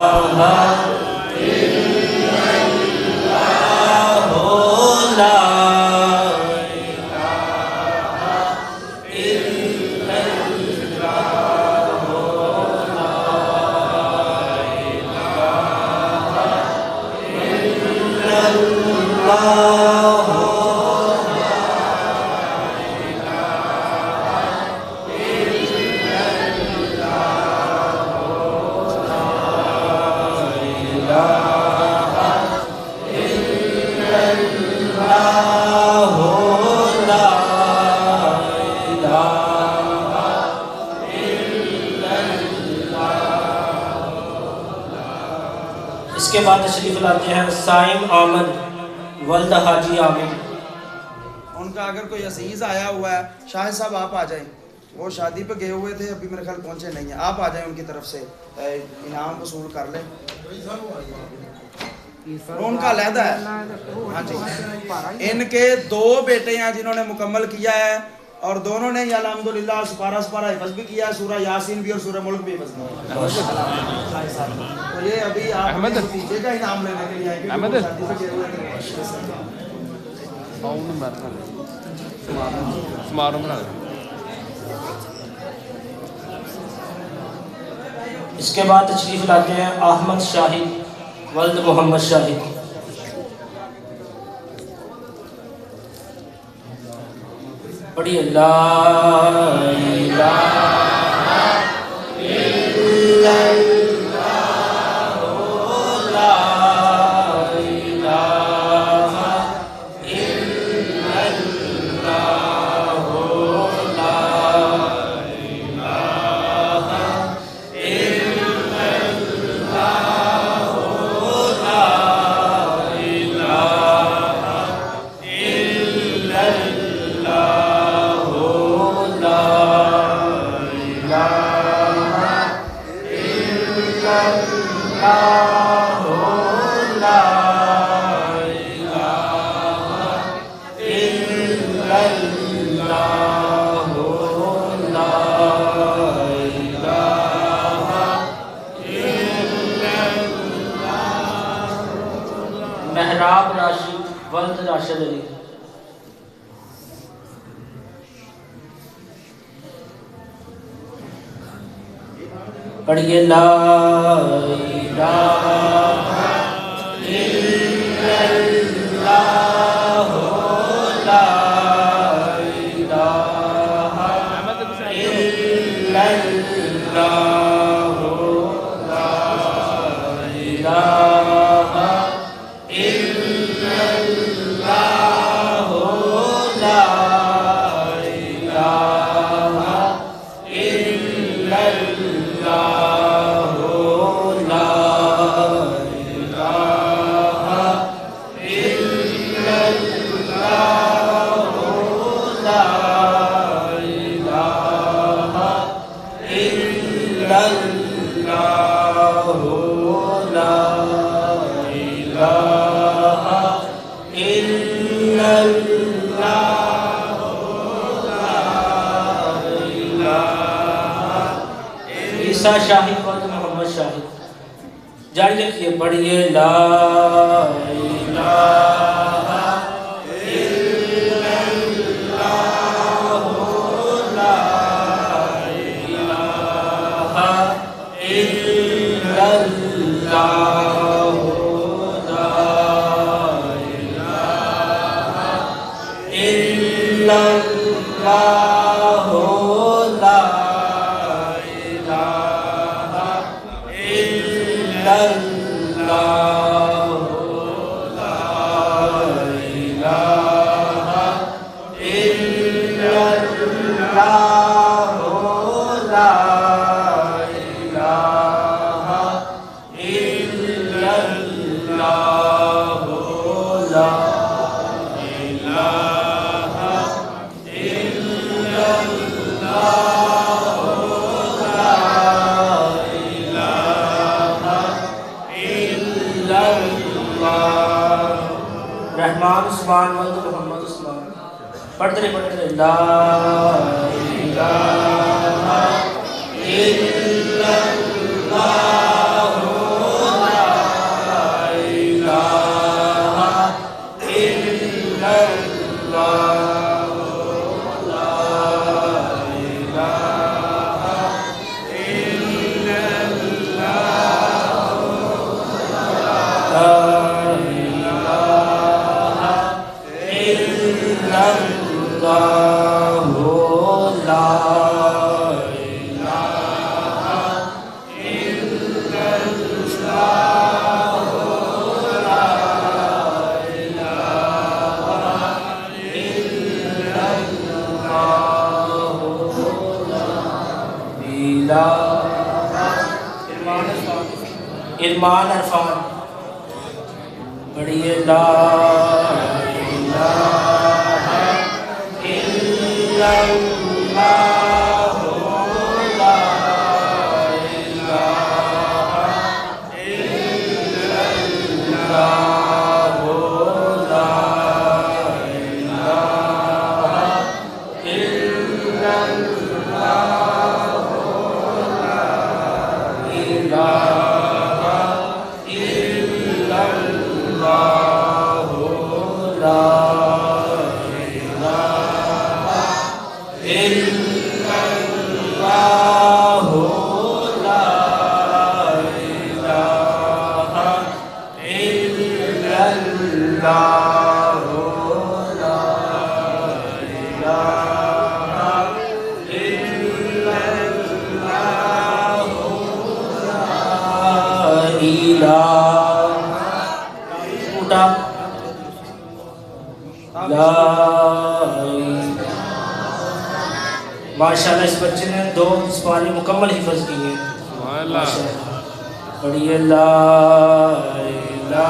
اس کے بعد تشریف لاتے ہیں سائم آمد ولد حاجی عامر. ان کا اگر کوئی عزیز آیا ہوا ہے، شاہد صاحب آپ آ جائیں، وہ شادی پہ گئے ہوئے تھے، ابھی میرے خیال پہنچے نہیں ہیں، آپ آ جائیں ان کی طرف سے انعام وصول کر لیں. ان کا علیحدہ ہے. ہاں جی، ان کے 2 بیٹے ہیں جنہوں نے مکمل کیا ہے، اور دونوں نے الحمدللہ سپارہ حفظ بھی کیا ہے، سورہ یاسین بھی اور سورہ ملک بھی حفظ کیا. تو یہ ابھی آپ بھتیجے کا انعام لینے کے لیے آئے گے. اس کے بعد تشریف لاتے ہیں احمد شاہد ولد محمد شاہد. پڑھیے لا الہ الا اللہ لا الہ الا اللہ لا محراب راشد ولد راشد علی. پڑھیے لا الہ الا اللہ لا الہ الا اللہ لا الہ الا اللہ لا الہ الا اللہ لا الہ الا اللہ لا الہ الا اللہ لا عیسیٰ شاہد ولد محمد شاہد. جاری رکھیے. پڑھیے لا الہ الا اللہ لا الہ الا اللہ لا الہ الا اللہ لا رحمان عثمان ولد محمد عثمان. پڑھتے رہے لا الہ الا اللہ ارمان عرفان پڑھیے لا الہ الا اللہ لا الہ الا اللہ لا الہ الا ماشاءاللہ اس بچے نے 2 سپارے مکمل حفظ کی ہیں پڑھیے لا الہ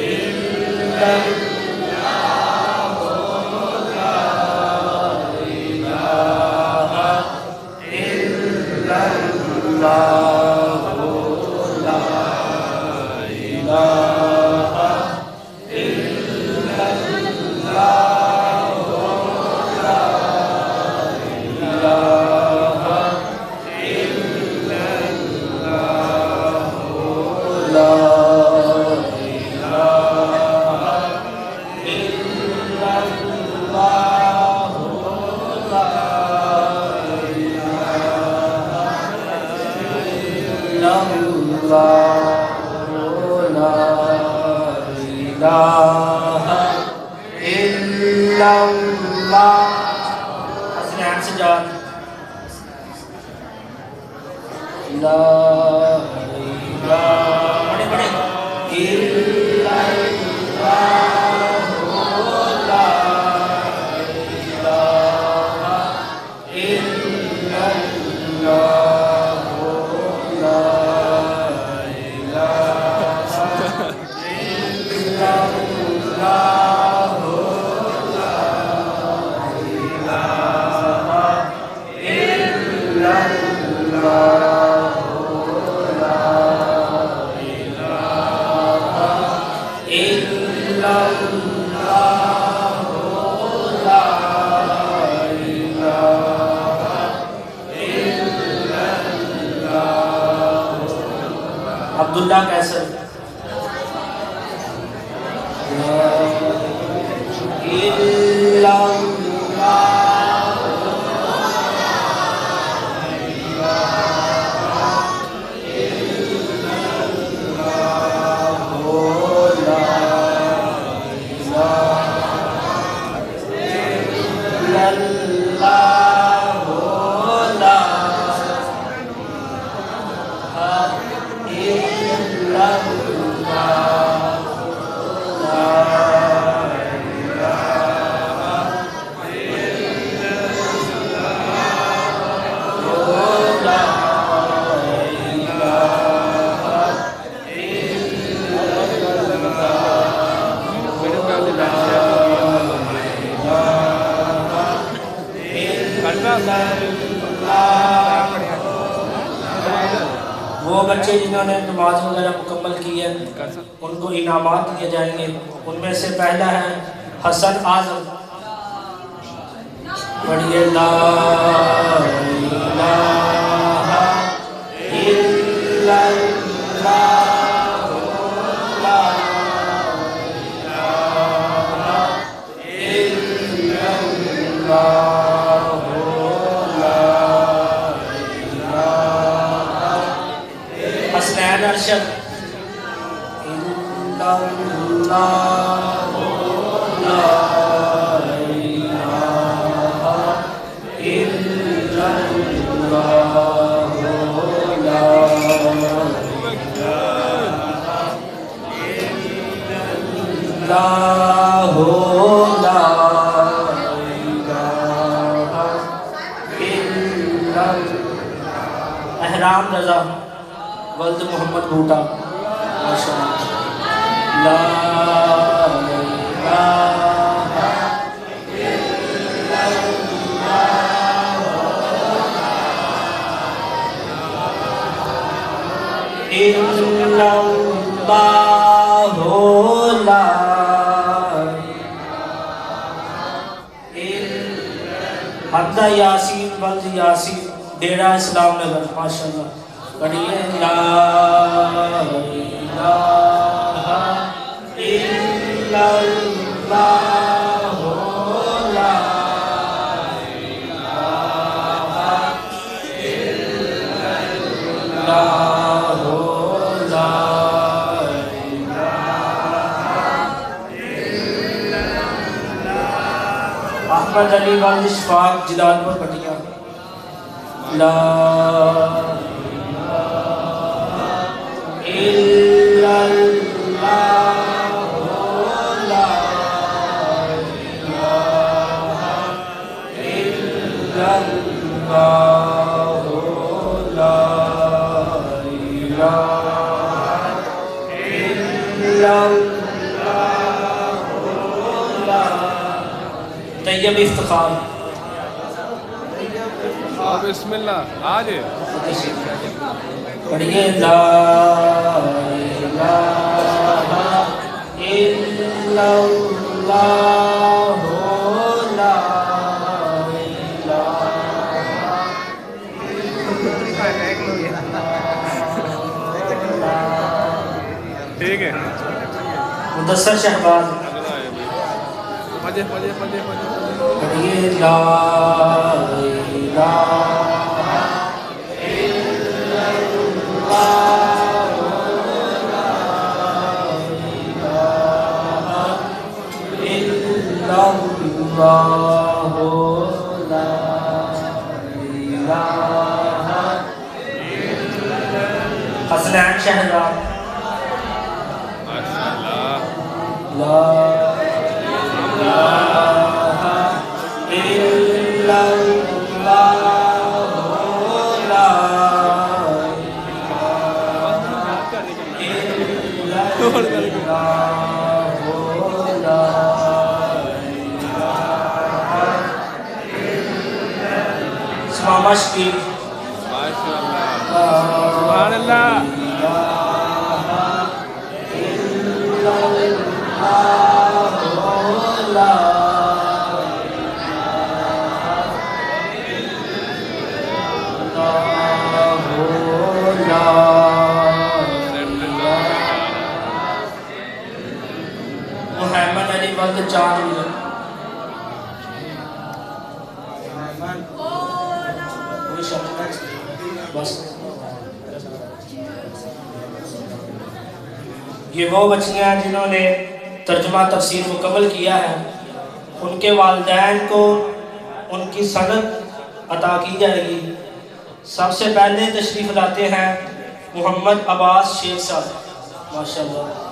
الا عبداللہ کیسر وہ بچے جنہوں نے نماز وغیرہ مکمل کی ہے ان کو انعامات دیے جائیں گے. ان میں سے پہلا ہے حسن اعظم. پڑھیے لا الہ الا اللہ لا الہ الا اللہ. حسنین ارشد اللہ لا الہ الا اللہ لا الہ الا اللہ. احرام رضا ولد محمد بھوٹا ماشاءاللہ لا إلا الله لا حمزہ یاسین ولد یاسین ڈیرہ اسلام نگر ماشاءاللہ پڑھیے لا الہ الا اللہ لا الہ الا احمد علی والد اشفاق جلال پور پٹیا لا الہ الا اللہ لا الہ الا اللہ لا الہ الا طیب افتخار بسم اللہ آج پڑھیے لا الہ الا اللہ لا ٹھیک ہے مدثر شہباز پجے پڑھیے لا الہ الا اللہ لا الہ الا اللہ لا الہ حسنین شہزاد لا مشکل سبحان اللہ محمد علی ولد چاند بس یہ وہ بچیاں جنہوں نے ترجمہ تفسیر مکمل کیا ہے ان کے والدین کو ان کی سند عطا کی جائے گی. سب سے پہلے تشریف لاتے ہیں محمد عباس شیخ صاحب ماشاءاللہ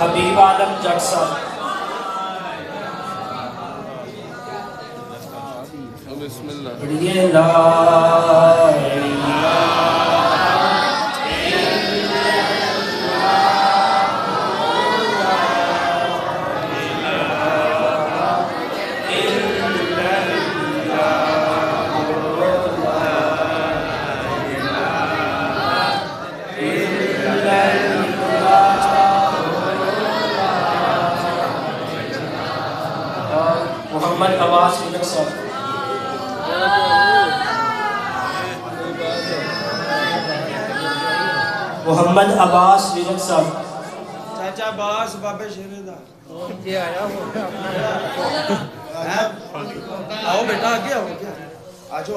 حبیب عالم جٹ صاحب بسم اللہ پڑھیے لا محمد عباس ملک صاحب محمد عباس ملک صاحب چاچا عباس بابے شیرے دا آؤ بیٹا آگے آؤ آجو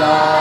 Allah